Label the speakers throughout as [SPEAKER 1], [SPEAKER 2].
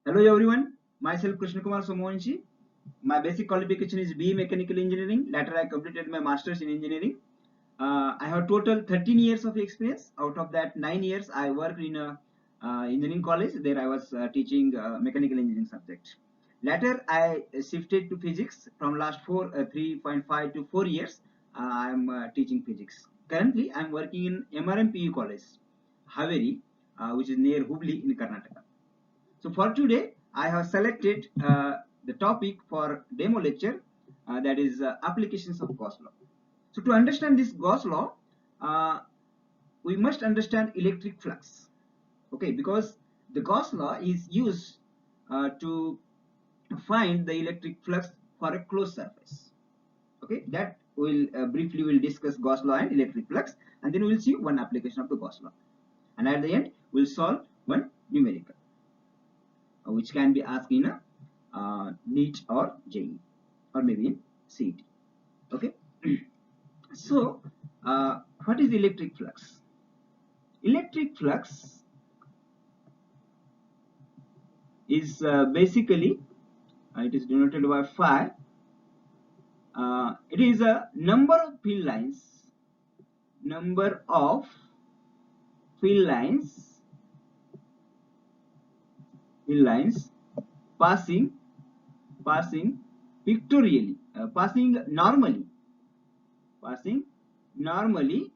[SPEAKER 1] Hello everyone, myself Krishna Kumar Somohanshi. My basic qualification is BE Mechanical Engineering. Later I completed my Masters in Engineering. I have total 13 years of experience. Out of that 9 years I worked in a engineering college. There I was teaching mechanical engineering subject. Later I shifted to physics from last 3.5 to 4 years. I am teaching physics. Currently I am working in MRMPU College, Haveri, which is near Hubli in Karnataka. So for today, I have selected the topic for demo lecture, that is applications of Gauss law. So to understand this Gauss law, uh, we must understand electric flux. Okay, because the Gauss law is used to find the electric flux for a closed surface. Okay, that will briefly we'll discuss Gauss law and electric flux, and then we'll see one application of the Gauss law. And at the end, we'll solve one numerical, which can be asked in a NEET or JEE or maybe in CET. Okay. So what is electric flux? Electric flux is basically it is denoted by phi. It is a number of field lines, number of field lines passing pictorially, passing normally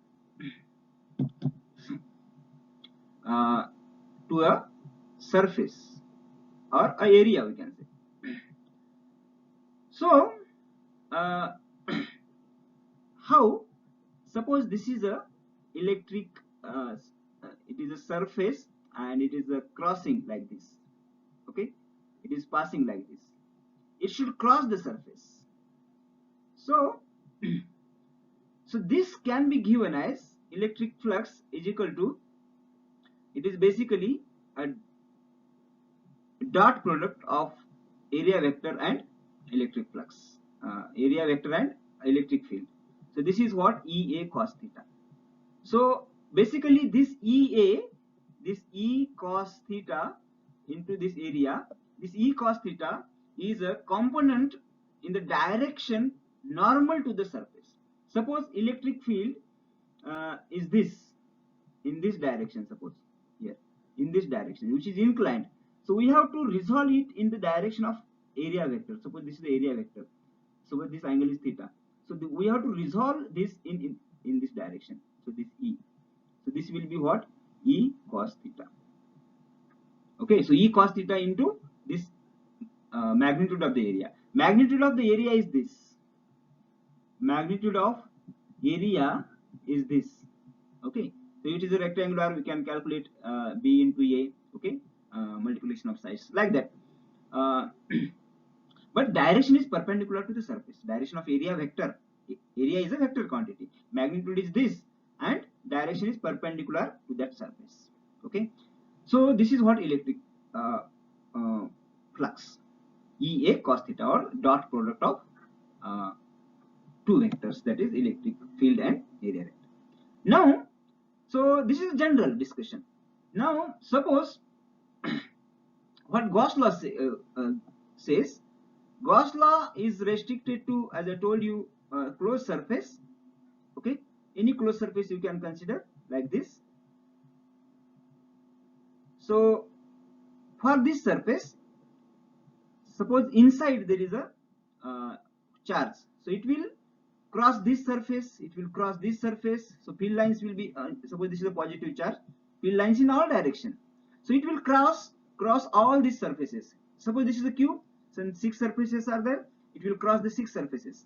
[SPEAKER 1] uh, to a surface or a area, we can say. So uh, how, suppose this is a electric it is a surface and it is a crossing like this. Okay, it is passing like this, it should cross the surface. So so this can be given as electric flux is equal to, it is basically a dot product of area vector and electric flux, area vector and electric field. So this is what EA cos theta. So basically this E cos theta into this area, this E cos theta is a component in the direction normal to the surface. Suppose electric field is this, in this direction, suppose here in this direction, which is inclined. So we have to resolve it in the direction of area vector. Suppose this is the area vector, suppose this angle is theta. So we have to resolve this in this direction. So this E, so this will be what? E cos theta. Okay, so E cos theta into this magnitude of the area. Magnitude of the area is this. Magnitude of area is this. Okay, so it is a rectangular, we can calculate B into A. Okay, multiplication of sides like that. But direction is perpendicular to the surface. Direction of area vector. Area is a vector quantity. Magnitude is this, and direction is perpendicular to that surface. Okay, so this is what electric flux, EA cos theta, or dot product of two vectors, that is electric field and area vector. Now, so this is general discussion. Now suppose what Gauss law says. Gauss law is restricted to, as I told you, closed surface. Okay, any closed surface you can consider like this. So for this surface, suppose inside there is a charge, so it will cross this surface, it will cross this surface. So field lines will be, suppose this is a positive charge, field lines in all direction. So it will cross all these surfaces. Suppose this is a cube, so 6 surfaces are there, it will cross the 6 surfaces.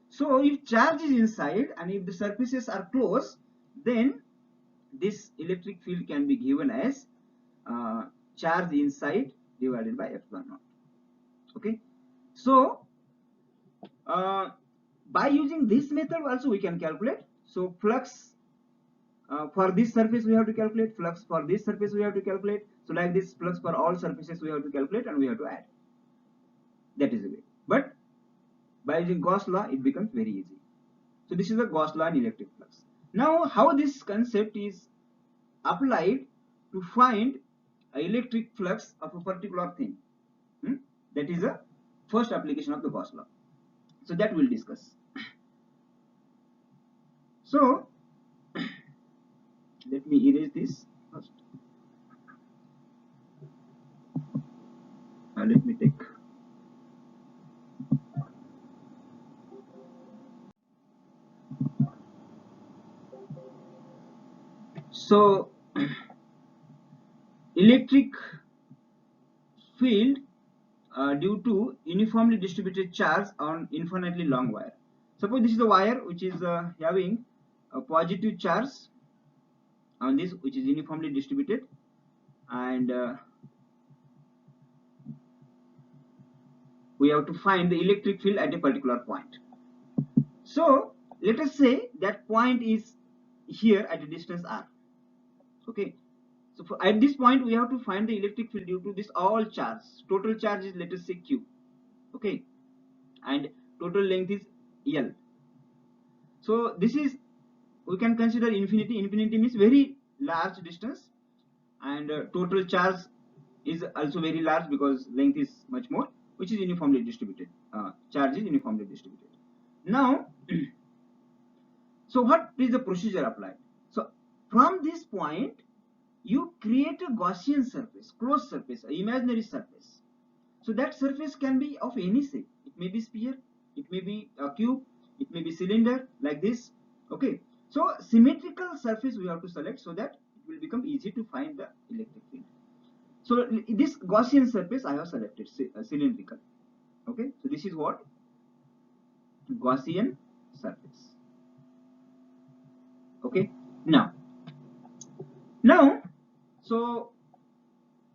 [SPEAKER 1] So if charge is inside and if the surfaces are closed, then this electric field can be given as charge inside divided by epsilon naught. Okay, so by using this method also we can calculate. So flux for this surface we have to calculate, flux for this surface we have to calculate. So like this, flux for all surfaces we have to calculate and we have to add. That is the way. But by using Gauss law it becomes very easy. So this is the Gauss law and electric flux. Now how this concept is applied to find electric flux of a particular thing. That is the first application of the Gauss law. So that we'll discuss. So let me erase this first. Let me take. So electric field due to uniformly distributed charge on infinitely long wire. Suppose this is a wire which is having a positive charge on this, which is uniformly distributed, and we have to find the electric field at a particular point. So let us say that point is here at a distance r. Okay, so at this point we have to find the electric field due to this all charge. Total charge is, let us say, q. Okay, and total length is l. So this is, we can consider infinity. Infinity means very large distance, and total charge is also very large because length is much more, which is uniformly distributed. Charge is uniformly distributed. Now so what is the procedure applied? So from this point you create a Gaussian surface, closed surface, an imaginary surface. So that surface can be of any shape. It may be sphere, it may be a cube, it may be cylinder, like this. Okay, so symmetrical surface we have to select so that it will become easy to find the electric field. So this Gaussian surface I have selected, cylindrical. Okay, so this is what Gaussian surface. Okay, now so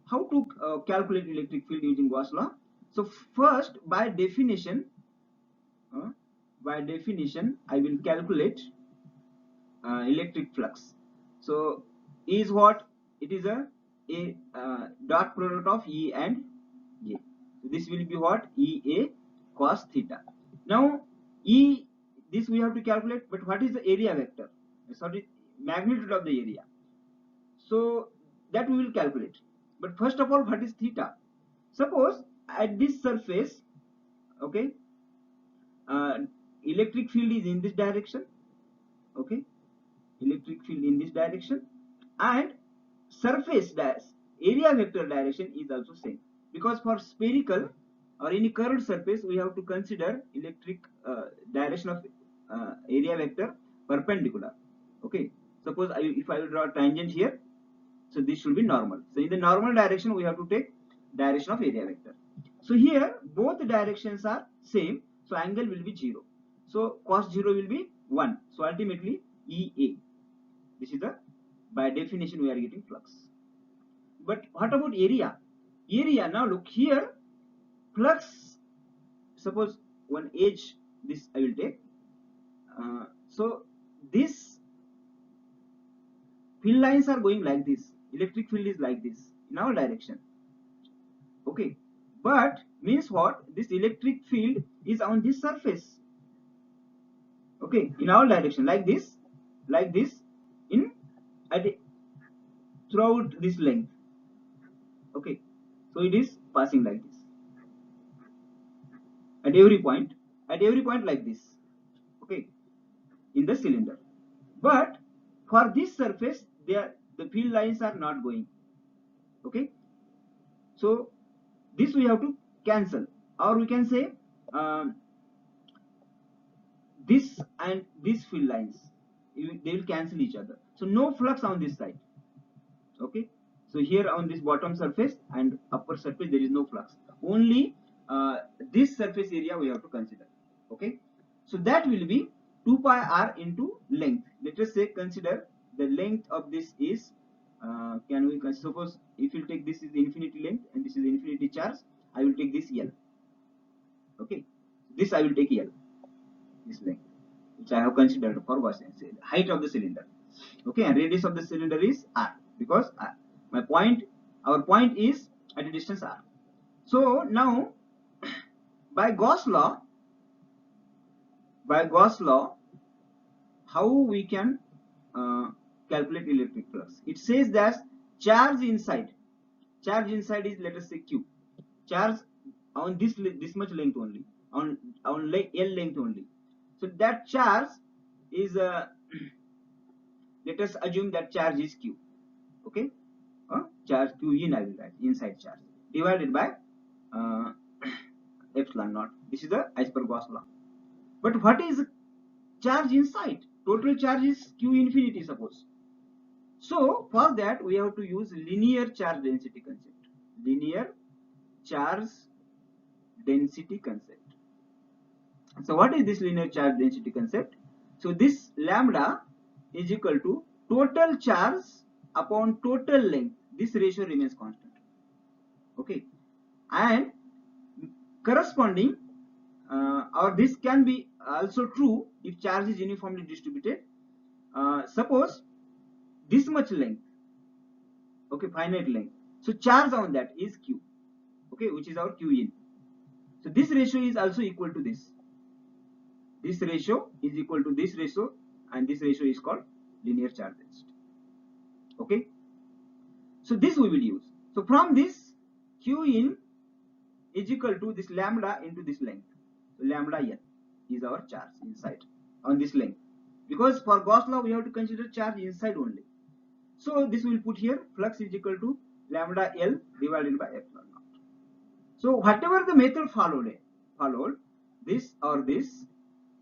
[SPEAKER 1] how to calculate electric field using Gauss law? So first, by definition I will calculate electric flux. So E is what? It is a dot product of E and A. So this will be what? EA cos theta. Now E, this we have to calculate, but what is the area vector? Sorry, magnitude of the area. So that we will calculate. But first of all, what is theta? Suppose at this surface, okay, electric field is in this direction. Okay, electric field in this direction, and surface dash area vector direction is also same, because for spherical or any curved surface we have to consider electric direction of area vector perpendicular. Okay, suppose if I will draw a tangent here, so this should be normal. So in the normal direction we have to take direction of area vector. So here both directions are same, so angle will be 0. So cos 0 will be 1. So ultimately EA. This is the, by definition we are getting flux. But what about area? Area, now look here, flux, suppose one edge, this I will take. So this field lines are going like this. Electric field is like this in our direction. Okay, but means what? This electric field is on this surface. Okay, in our direction, like this, in at throughout this length. Okay, so it is passing like this at every point like this. Okay, in the cylinder. But for this surface, the field lines are not going. Okay, so this we have to cancel, or we can say this and this field lines, they will cancel each other. So no flux on this side. Okay, so here on this bottom surface and upper surface there is no flux. Only this surface area we have to consider. Okay, so that will be 2 pi r into length. Let us say consider the length of this is can we suppose if you take this is infinity length and this is infinity charge, I will take this L. Okay, this I will take L, this length which I have considered for Gaussian, height of the cylinder. Okay, and radius of the cylinder is r, because our point is at a distance r. So now by Gauss law, how we can calculate electric flux? It says that charge inside charge inside is, let us say, q. Charge on this much length only, on L length only. So that charge is let us assume that charge is q. Okay, charge q in, I will write inside charge, divided by uh, epsilon naught. This is the as per Gauss law. But what is charge inside? Total charge is q infinity, suppose. So for that we have to use linear charge density concept. Linear charge density concept. So what is this linear charge density concept? So this lambda is equal to total charge upon total length. This ratio remains constant. Okay, and corresponding or this can be also true if charge is uniformly distributed. Suppose this much length, okay, finite length. So charge on that is q, okay, which is our q in. So this ratio is also equal to this. This ratio is equal to this ratio, and this ratio is called linear charge density. Okay, so this we will use. So from this, q in is equal to this lambda into this length. So lambda n is our charge inside on this length, because for Gauss law we have to consider charge inside only. So this will put here, flux is equal to lambda L divided by epsilon naught. So whatever the method followed, this or this,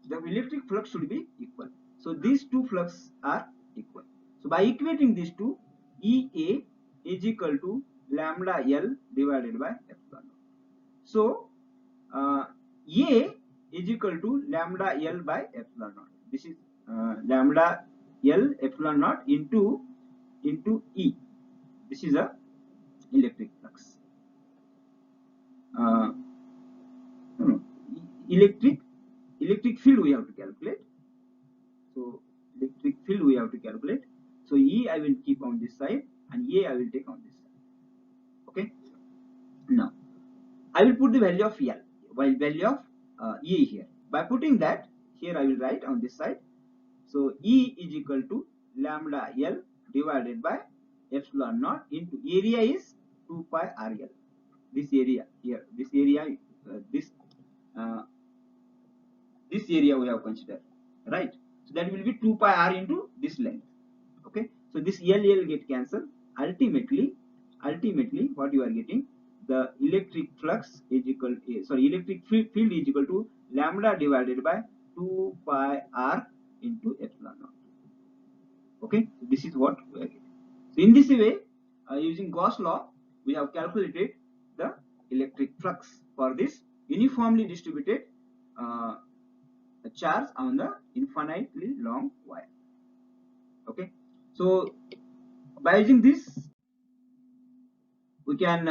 [SPEAKER 1] the electric flux should be equal. So these two flux are equal. So by equating these two, EA is equal to lambda L divided by epsilon naught. So A is equal to lambda L by epsilon naught. This is lambda L epsilon naught into E. This is a electric flux. No, electric field we have to calculate. So electric field we have to calculate. So E I will keep on this side and A I will take on this side. Okay. Now I will put the value of L, while value of E here. By putting that here, I will write on this side. So E is equal to lambda L divided by epsilon naught into area is 2 pi RL. This area here, this area, this area we have considered, right? So that will be 2 pi R into this length. Okay. So this L get cancelled. Ultimately, what you are getting, the electric flux is equal, electric field is equal to lambda divided by 2 pi R into epsilon naught. Okay, so this is what we are getting. So in this way, using Gauss law, we have calculated the electric flux for this uniformly distributed charge on the infinitely long wire. Okay, so by using this, we can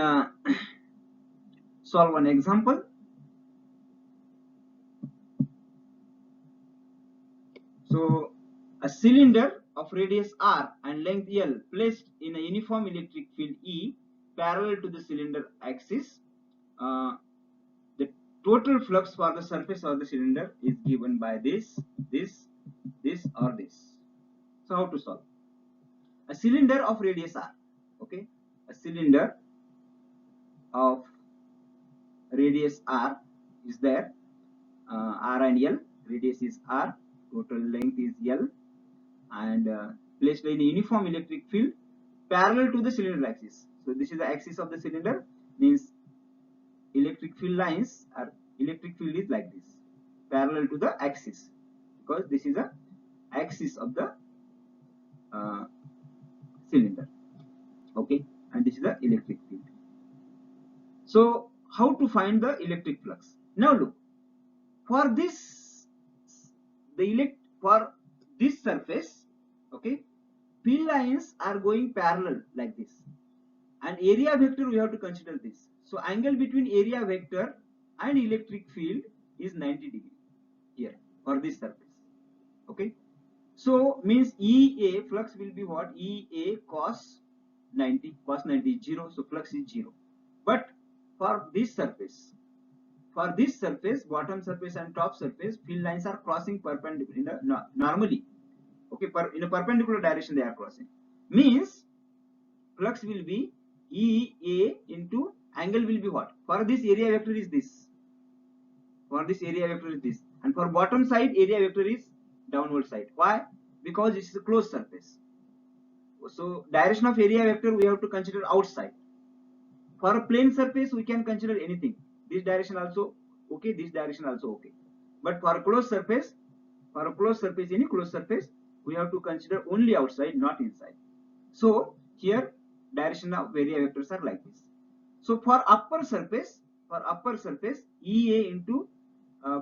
[SPEAKER 1] solve one example. So a cylinder of radius r and length L placed in a uniform electric field E parallel to the cylinder axis. The total flux for the surface of the cylinder is given by this or this. So how to solve? A cylinder of radius r, okay, a cylinder of radius r is there, r and L, radius is r, total length is L, and placed in a uniform electric field parallel to the cylinder axis. So this is the axis of the cylinder, means electric field lines are, electric field is like this, parallel to the axis, because this is the axis of the cylinder. Okay, and this is the electric field. So how to find the electric flux? Now look, for this, for this surface, okay, field lines are going parallel like this, and area vector we have to consider this. So angle between area vector and electric field is 90 degree here for this surface. Okay, so means EA flux will be what? EA cos 90, cos 90 is 0, so flux is 0. But for this surface, bottom surface and top surface, field lines are crossing perpendicular normally. Okay, in a perpendicular direction they are crossing. Means flux will be EA into angle will be what? For this area vector is this. For this area vector is this. And for bottom side area vector is downward side. Why? Because it is a closed surface. So direction of area vector we have to consider outside. For a plane surface we can consider anything. This direction also okay, this direction also okay. But for a closed surface, any closed surface, we have to consider only outside, not inside. So here direction of area vectors are like this. So for upper surface, EA into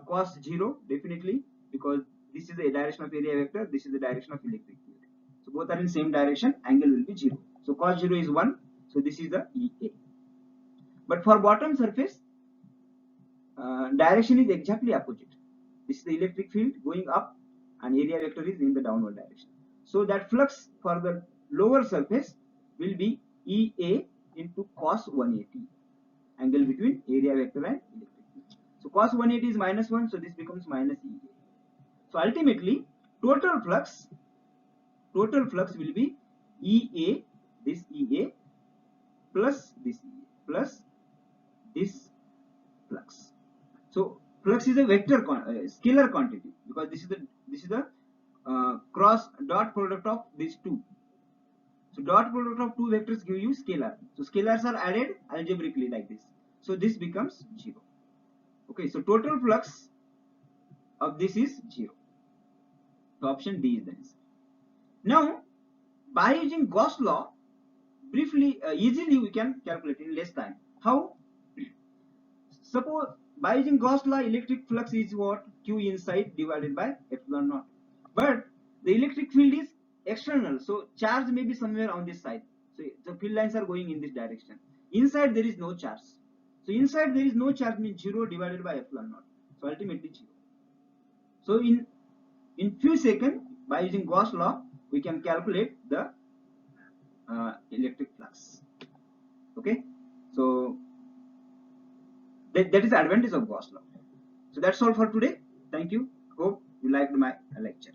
[SPEAKER 1] cos 0 definitely, because this is the direction of area vector, this is the direction of electric field. So both are in same direction, angle will be 0. So cos 0 is 1, so this is the EA. But for bottom surface, direction is exactly opposite. This is the electric field going up and area vector is in the downward direction. So that flux for the lower surface will be EA into cos 180, angle between area vector and electric field. So cos 180 is minus 1, so this becomes minus EA. So ultimately total flux will be EA, this EA plus this EA plus this flux. So flux is a vector scalar quantity, because this is the cross dot product of these two. So dot product of two vectors give you scalar. So scalars are added algebraically like this. So this becomes 0. Okay, so total flux of this is 0. So option D is the answer. Now by using Gauss law, briefly easily we can calculate in less time. How? Suppose by using Gauss law, electric flux is what? Q inside divided by epsilon naught. But the electric field is external, so charge may be somewhere on this side. So the field lines are going in this direction. Inside there is no charge. So inside there is no charge means 0 divided by epsilon naught. So ultimately 0. So in few seconds, by using Gauss law, we can calculate the electric flux. Okay, so that is the advantage of Gauss law. So that's all for today. Thank you. Hope you liked my lecture.